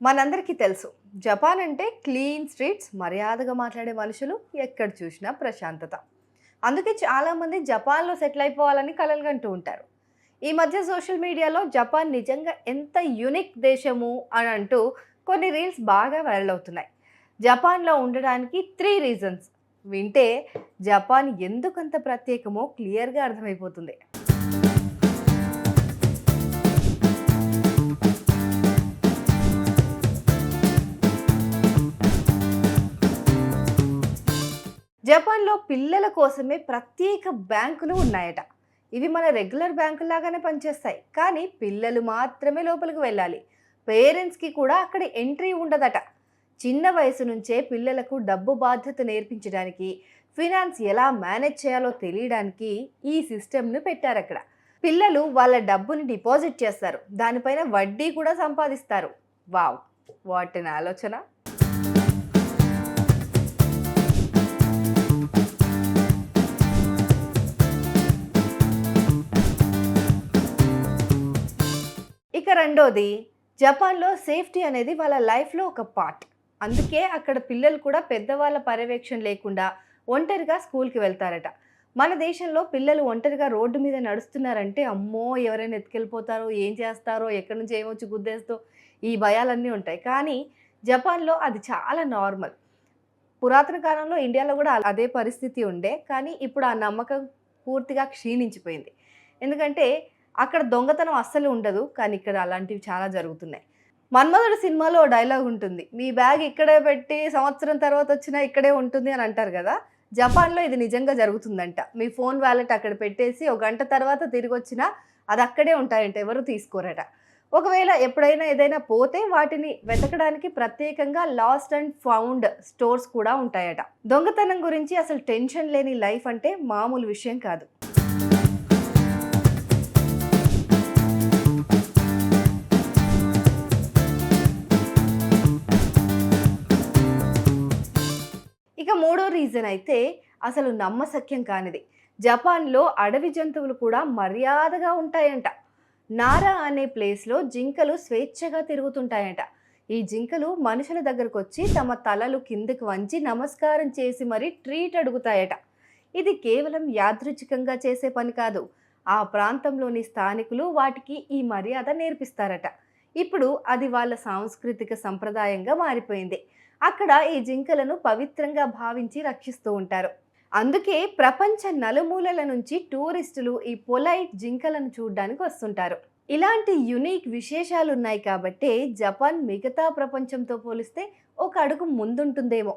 మనందరికీ తెలుసు జపాన్ అంటే క్లీన్ స్ట్రీట్స్, మర్యాదగా మాట్లాడే మనుషులు, ఎక్కడ చూసినా ప్రశాంతత. అందుకే చాలామంది జపాన్లో సెటిల్ అయిపోవాలని కలలు కంటూ ఉంటారు. ఈ మధ్య సోషల్ మీడియాలో జపాన్ నిజంగా ఎంత యునిక్ దేశము అని అంటూ కొన్ని రీల్స్ బాగా వైరల్ అవుతున్నాయి. జపాన్లో ఉండడానికి 3 రీజన్స్ వింటే జపాన్ ఎందుకంత ప్రత్యేకమో క్లియర్గా అర్థమైపోతుంది. జపాన్‌లో పిల్లల కోసమే ప్రత్యేక బ్యాంకులు ఉన్నాయట. ఇవి మన రెగ్యులర్ బ్యాంకుల్లాగానే పనిచేస్తాయి. కానీ పిల్లలు మాత్రమే లోపలికి వెళ్ళాలి. పేరెంట్స్‌కి కూడా అక్కడ ఎంట్రీ ఉండదట. చిన్న వయసు నుంచే పిల్లలకు డబ్బు బాధ్యత నేర్పించడానికి, ఫినాన్స్ ఎలా మేనేజ్ చేయాలో తెలియడానికి ఈ సిస్టమ్‌ను పెట్టారక్కడ. పిల్లలు వాళ్ళ డబ్బుని డిపాజిట్ చేస్తారు. దానిపైన వడ్డీ కూడా సంపాదిస్తారు. వావ్! వాట్ ఎన్ ఆలోచన! ఇక రెండోది, జపాన్‌లో సేఫ్టీ అనేది వాళ్ళ లైఫ్‌లో ఒక పార్ట్. అందుకే అక్కడ పిల్లలు కూడా పెద్దవాళ్ళ పర్యవేక్షణ లేకుండా ఒంటరిగా స్కూల్‌కి వెళ్తారట. మన దేశంలో పిల్లలు ఒంటరిగా రోడ్డు మీద నడుస్తున్నారంటే అమ్మో! ఎవరైనా ఎత్తుకెళ్ళిపోతారో, ఏం చేస్తారో, ఎక్కడి నుంచి ఏమొచ్చి గుద్దేస్తో ఈ భయాలన్నీ ఉంటాయి. కానీ జపాన్‌లో అది చాలా నార్మల్. పురాతన కాలంలో ఇండియాలో కూడా అదే పరిస్థితి ఉండే. కానీ ఇప్పుడు ఆ నమ్మకం పూర్తిగా క్షీణించిపోయింది. ఎందుకంటే అక్కడ దొంగతనం అస్సలు ఉండదు. కానీ ఇక్కడ అలాంటివి చాలా జరుగుతున్నాయి. 'మన్మధుడు' సినిమాలో ఓ డైలాగ్ ఉంటుంది. మీ బ్యాగ్ ఇక్కడే పెట్టి సంవత్సరం తర్వాత వచ్చినా ఇక్కడే ఉంటుంది అని అంటారు కదా! జపాన్‌లో ఇది నిజంగా జరుగుతుందంట. మీ ఫోన్ వాలెట్ అక్కడ పెట్టేసి ఒక గంట తర్వాత తిరిగొచ్చినా అది అక్కడే ఉంటాయంట. ఎవరు తీసుకోరట. ఒకవేళ ఎప్పుడైనా ఏదైనా పోతే వాటిని వెతకడానికి ప్రత్యేకంగా లాస్ట్ అండ్ ఫౌండ్ స్టోర్స్ కూడా ఉంటాయట. దొంగతనం గురించి అసలు టెన్షన్ లేని లైఫ్ అంటే మామూలు విషయం కాదు. ఇక మూడో రీజన్ అయితే అసలు నమ్మశక్యం కానిది. జపాన్‌లో అడవి జంతువులు కూడా మర్యాదగా ఉంటాయంట. నారా అనే ప్లేస్‌లో జింకలు స్వేచ్ఛగా తిరుగుతుంటాయంట. ఈ జింకలు మనుషుల దగ్గరకొచ్చి తమ తలలు కిందకి వంచి నమస్కారం చేసి మరీ ట్రీట్ అడుగుతాయట. ఇది కేవలం యాదృచ్ఛికంగా చేసే పని కాదు. ఆ ప్రాంతంలోని స్థానికులు వాటికి ఈ మర్యాద నేర్పిస్తారట. ఇప్పుడు అది వాళ్ళ సాంస్కృతిక సంప్రదాయంగా మారిపోయింది. అక్కడ ఈ జింకలను పవిత్రంగా భావించి రక్షిస్తూ ఉంటారు. అందుకే ప్రపంచ నలుమూలల నుంచి టూరిస్టులు ఈ పొలైట్ జింకలను చూడడానికి వస్తుంటారు. ఇలాంటి యునిక్ విశేషాలు ఉన్నాయి కాబట్టే జపాన్ మిగతా ప్రపంచంతో పోలిస్తే ఒక అడుగు ముందుంటుందేమో.